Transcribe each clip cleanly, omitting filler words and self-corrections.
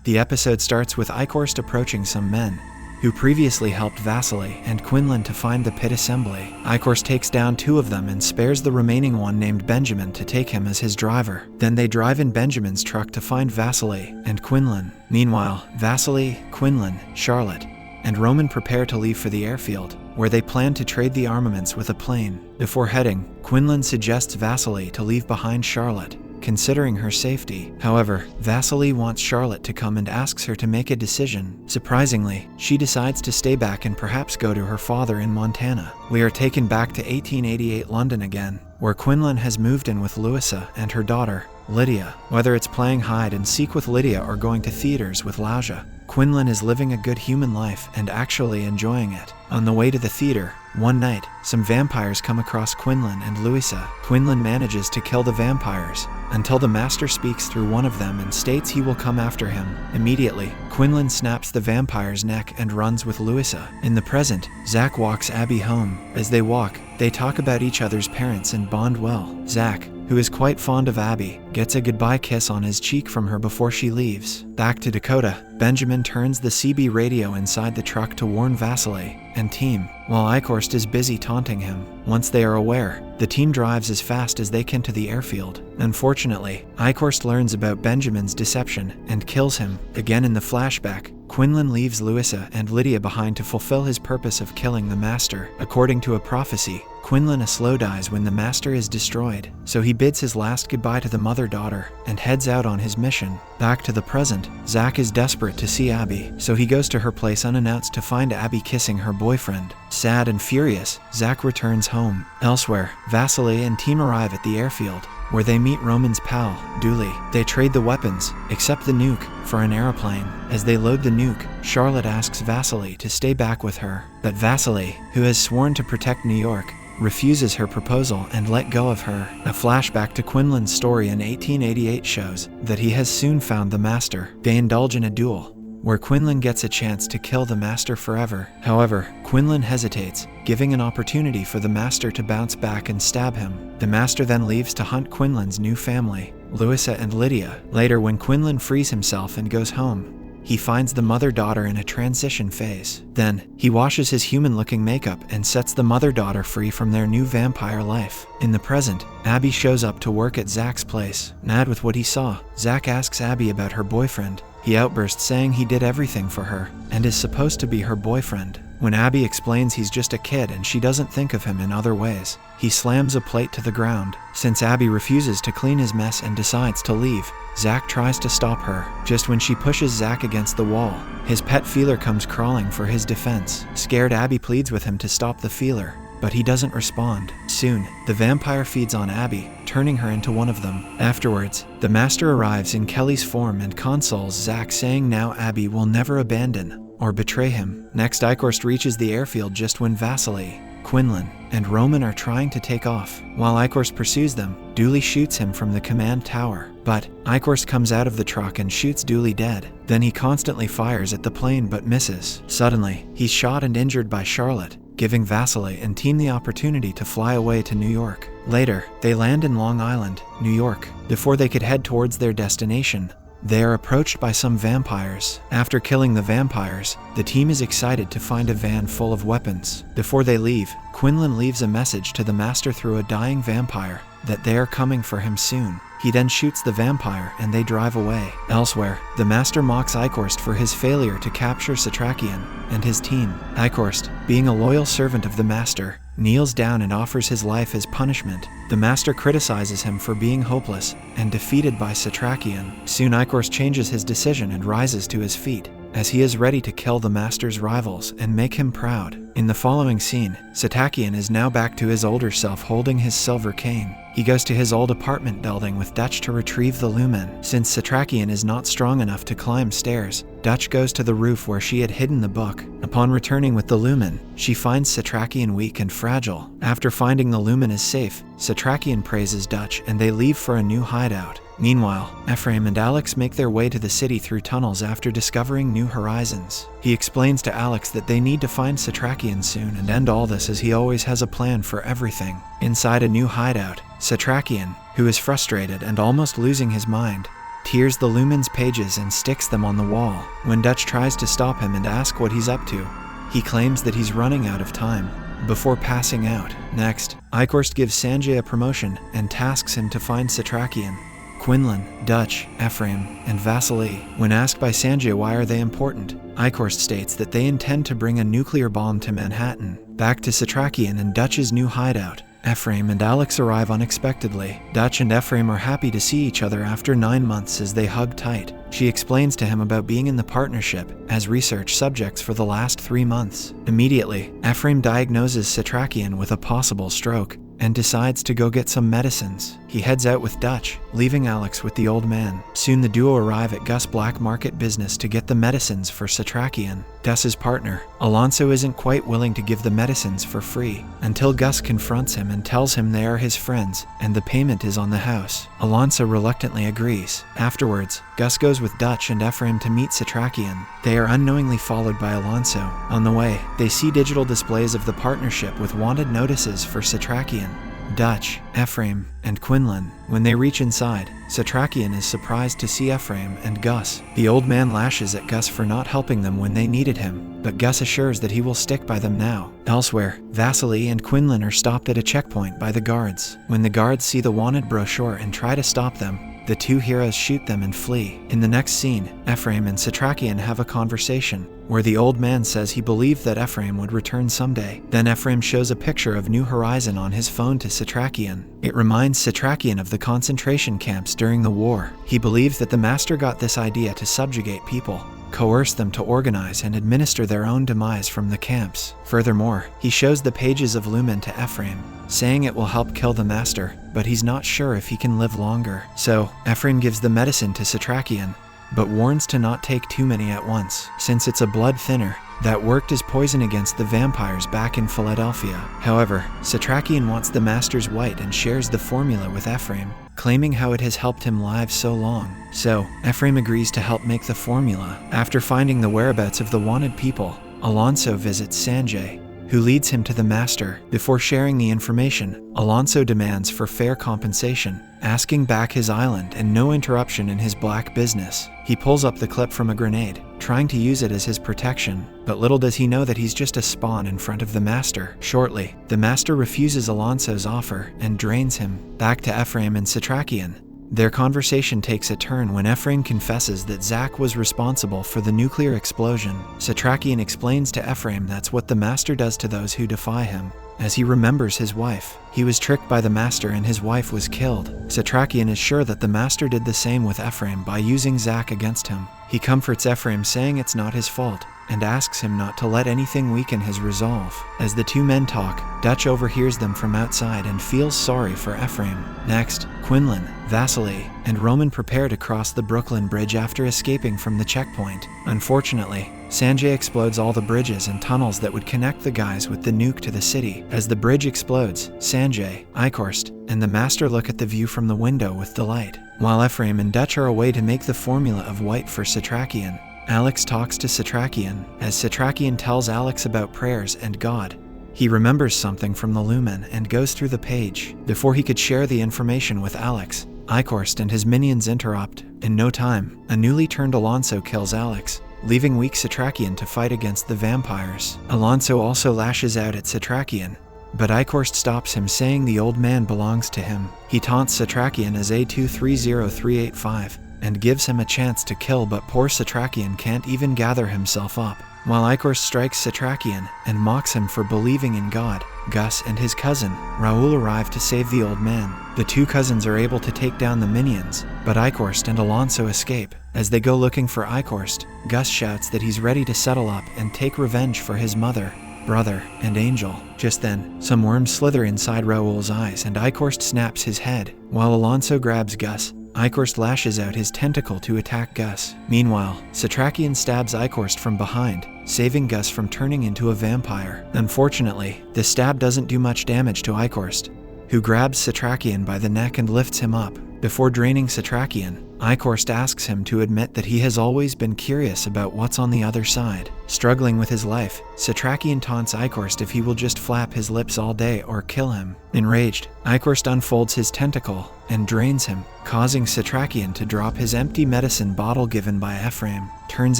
The episode starts with Eichhorst approaching some men who previously helped Vasily and Quinlan to find the pit assembly. Eichhorst takes down 2 of them and spares the remaining one named Benjamin to take him as his driver. Then they drive in Benjamin's truck to find Vasily and Quinlan. Meanwhile, Vasily, Quinlan, Charlotte, and Roman prepare to leave for the airfield, where they plan to trade the armaments with a plane. Before heading, Quinlan suggests Vasily to leave behind Charlotte, considering her safety. However, Vasily wants Charlotte to come and asks her to make a decision. Surprisingly, she decides to stay back and perhaps go to her father in Montana. We are taken back to 1888 London again, where Quinlan has moved in with Louisa and her daughter, Lydia. Whether it's playing hide and seek with Lydia or going to theaters with Lauja, Quinlan is living a good human life and actually enjoying it. On the way to the theater, one night, some vampires come across Quinlan and Louisa. Quinlan manages to kill the vampires, until the master speaks through one of them and states he will come after him. Immediately, Quinlan snaps the vampire's neck and runs with Louisa. In the present, Zach walks Abby home. As they walk, they talk about each other's parents and bond well. Zach, who is quite fond of Abby, gets a goodbye kiss on his cheek from her before she leaves. Back to Dakota, Benjamin turns the CB radio inside the truck to warn Vasily and team, while Eichhorst is busy taunting him. Once they are aware, the team drives as fast as they can to the airfield. Unfortunately, Eichhorst learns about Benjamin's deception and kills him. Again in the flashback, Quinlan leaves Louisa and Lydia behind to fulfill his purpose of killing the master. According to a prophecy, Quinlan slow dies when the master is destroyed, so he bids his last goodbye to the mother-daughter and heads out on his mission. Back to the present, Zach is desperate to see Abby, so he goes to her place unannounced to find Abby kissing her boyfriend. Sad and furious, Zach returns home. Elsewhere, Vasily and team arrive at the airfield, where they meet Roman's pal, Dooley. They trade the weapons, except the nuke, for an aeroplane. As they load the nuke, Charlotte asks Vasily to stay back with her, but Vasily, who has sworn to protect New York, refuses her proposal and let go of her. A flashback to Quinlan's story in 1888 shows that he has soon found the master. They indulge in a duel, where Quinlan gets a chance to kill the master forever. However, Quinlan hesitates, giving an opportunity for the master to bounce back and stab him. The master then leaves to hunt Quinlan's new family, Louisa and Lydia. Later, when Quinlan frees himself and goes home, he finds the mother-daughter in a transition phase. Then, he washes his human-looking makeup and sets the mother-daughter free from their new vampire life. In the present, Abby shows up to work at Zach's place. Mad with what he saw, Zach asks Abby about her boyfriend. He outbursts saying he did everything for her and is supposed to be her boyfriend. When Abby explains he's just a kid and she doesn't think of him in other ways, he slams a plate to the ground. Since Abby refuses to clean his mess and decides to leave, Zach tries to stop her. Just when she pushes Zach against the wall, his pet feeler comes crawling for his defense. Scared, Abby pleads with him to stop the feeler, but he doesn't respond. Soon, the vampire feeds on Abby, turning her into one of them. Afterwards, the master arrives in Kelly's form and consoles Zach, saying now Abby will never abandon or betray him. Next, Eichhorst reaches the airfield just when Vasily, Quinlan, and Roman are trying to take off. While Eichhorst pursues them, Dooley shoots him from the command tower. But Eichhorst comes out of the truck and shoots Dooley dead. Then he constantly fires at the plane but misses. Suddenly, he's shot and injured by Charlotte, giving Vasily and team the opportunity to fly away to New York. Later, they land in Long Island, New York. Before they could head towards their destination, they are approached by some vampires. After killing the vampires, the team is excited to find a van full of weapons. Before they leave, Quinlan leaves a message to the master through a dying vampire that they are coming for him soon. He then shoots the vampire and they drive away. Elsewhere, the master mocks Eichhorst for his failure to capture Satrakian and his team. Eichhorst, being a loyal servant of the master, kneels down and offers his life as punishment. The master criticizes him for being hopeless and defeated by Satrakian. Soon Eichhorst changes his decision and rises to his feet, as he is ready to kill the master's rivals and make him proud. In the following scene, Satrakian is now back to his older self holding his silver cane. He goes to his old apartment building with Dutch to retrieve the lumen. Since Satrakian is not strong enough to climb stairs, Dutch goes to the roof where she had hidden the book. Upon returning with the lumen, she finds Satrakian weak and fragile. After finding the lumen is safe, Satrakian praises Dutch and they leave for a new hideout. Meanwhile, Ephraim and Alex make their way to the city through tunnels after discovering new horizons. He explains to Alex that they need to find Satrakian soon and end all this, as he always has a plan for everything. Inside a new hideout, Satrakian, who is frustrated and almost losing his mind, tears the lumen's pages and sticks them on the wall when Dutch tries to stop him and ask what he's up to. He claims that he's running out of time before passing out. Next, Eichhorst gives Sanjay a promotion and tasks him to find Satrakian, Quinlan, Dutch, Ephraim, and Vasily. When asked by Sanjay why are they important, Eichhorst states that they intend to bring a nuclear bomb to Manhattan. Back to Satrakian and Dutch's new hideout, Ephraim and Alex arrive unexpectedly. Dutch and Ephraim are happy to see each other after 9 months as they hug tight. She explains to him about being in the partnership as research subjects for the last 3 months. Immediately, Ephraim diagnoses Satrakian with a possible stroke and decides to go get some medicines. He heads out with Dutch, leaving Alex with the old man. Soon the duo arrive at Gus' black market business to get the medicines for Satrakian. Gus's partner, Alonso, isn't quite willing to give the medicines for free until Gus confronts him and tells him they are his friends and the payment is on the house. Alonso reluctantly agrees. Afterwards, Gus goes with Dutch and Ephraim to meet Satrakian. They are unknowingly followed by Alonso. On the way, they see digital displays of the partnership with wanted notices for Satrakian, Dutch, Ephraim, and Quinlan. When they reach inside, Satrakian is surprised to see Ephraim and Gus. The old man lashes at Gus for not helping them when they needed him, but Gus assures that he will stick by them now. Elsewhere, Vasily and Quinlan are stopped at a checkpoint by the guards. When the guards see the wanted brochure and try to stop them, the two heroes shoot them and flee. In the next scene, Ephraim and Satrakian have a conversation where the old man says he believed that Ephraim would return someday. Then Ephraim shows a picture of New Horizon on his phone to Satrakian. It reminds Satrakian of the concentration camps during the war. He believes that the master got this idea to subjugate people, coerce them to organize and administer their own demise from the camps. Furthermore, he shows the pages of Lumen to Ephraim, saying it will help kill the master, but he's not sure if he can live longer. So, Ephraim gives the medicine to Satrakian, but warns to not take too many at once, since it's a blood thinner that worked as poison against the vampires back in Philadelphia. However, Satrakian wants the master's white and shares the formula with Ephraim, claiming how it has helped him live so long. So, Ephraim agrees to help make the formula. After finding the whereabouts of the wanted people, Alonso visits Sanjay, who leads him to the master. Before sharing the information, Alonso demands for fair compensation, asking back his island and no interruption in his black business. He pulls up the clip from a grenade, trying to use it as his protection, but little does he know that he's just a spawn in front of the master. Shortly, the master refuses Alonso's offer and drains him. Back to Ephraim and Satrakian. Their conversation takes a turn when Ephraim confesses that Zach was responsible for the nuclear explosion. Satrakian explains to Ephraim that's what the master does to those who defy him. As he remembers his wife, he was tricked by the master and his wife was killed. Satrakian is sure that the master did the same with Ephraim by using Zach against him. He comforts Ephraim, saying it's not his fault, and asks him not to let anything weaken his resolve. As the two men talk, Dutch overhears them from outside and feels sorry for Ephraim. Next, Quinlan, Vasily, and Roman prepare to cross the Brooklyn Bridge after escaping from the checkpoint. Unfortunately, Sanjay explodes all the bridges and tunnels that would connect the guys with the nuke to the city. As the bridge explodes, Sanjay, Eichhorst, and the master look at the view from the window with delight. While Ephraim and Dutch are away to make the formula of white for Satrakian, Alex talks to Satrakian. As Satrakian tells Alex about prayers and God, he remembers something from the Lumen and goes through the page. Before he could share the information with Alex, Eichhorst and his minions interrupt. In no time, a newly turned Alonso kills Alex, leaving weak Satrakian to fight against the vampires. Alonso also lashes out at Satrakian, but Eichhorst stops him, saying the old man belongs to him. He taunts Satrakian as A230385 and gives him a chance to kill, but poor Satrakian can't even gather himself up. While Eichhorst strikes Satrakian and mocks him for believing in God, Gus and his cousin, Raoul, arrive to save the old man. The two cousins are able to take down the minions, but Eichhorst and Alonso escape. As they go looking for Eichhorst, Gus shouts that he's ready to settle up and take revenge for his mother, brother, and Angel. Just then, some worms slither inside Raoul's eyes and Eichhorst snaps his head. While Alonso grabs Gus, Eichhorst lashes out his tentacle to attack Gus. Meanwhile, Satrakian stabs Eichhorst from behind, saving Gus from turning into a vampire. Unfortunately, the stab doesn't do much damage to Eichhorst, who grabs Satrakian by the neck and lifts him up. Before draining Satrakian, Eichhorst asks him to admit that he has always been curious about what's on the other side. Struggling with his life, Satrakian taunts Eichhorst if he will just flap his lips all day or kill him. Enraged, Eichhorst unfolds his tentacle and drains him, causing Satrakian to drop his empty medicine bottle given by Ephraim. Turns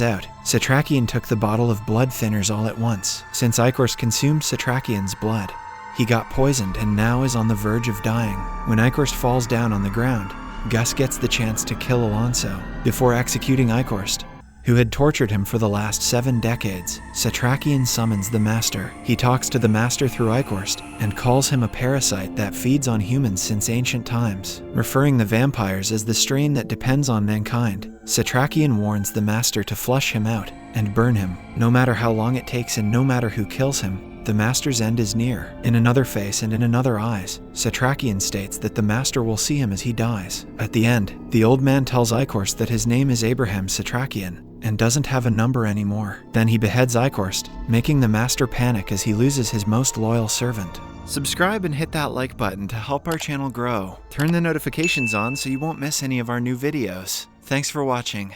out, Satrakian took the bottle of blood thinners all at once. Since Eichhorst consumed Satrakian's blood, he got poisoned and now is on the verge of dying. When Eichhorst falls down on the ground, Gus gets the chance to kill Alonso. Before executing Eichhorst, who had tortured him for the last 7 decades, Satrakian summons the Master. He talks to the Master through Eichhorst and calls him a parasite that feeds on humans since ancient times, referring the vampires as the strain that depends on mankind. Satrakian warns the Master to flush him out and burn him, no matter how long it takes and no matter who kills him. The Master's end is near. In another face and in another eyes, Satrakian states that the Master will see him as he dies. At the end, the old man tells Eichhorst that his name is Abraham Satrakian and doesn't have a number anymore. Then he beheads Eichhorst, making the Master panic as he loses his most loyal servant. Subscribe and hit that like button to help our channel grow. Turn the notifications on so you won't miss any of our new videos. Thanks for watching.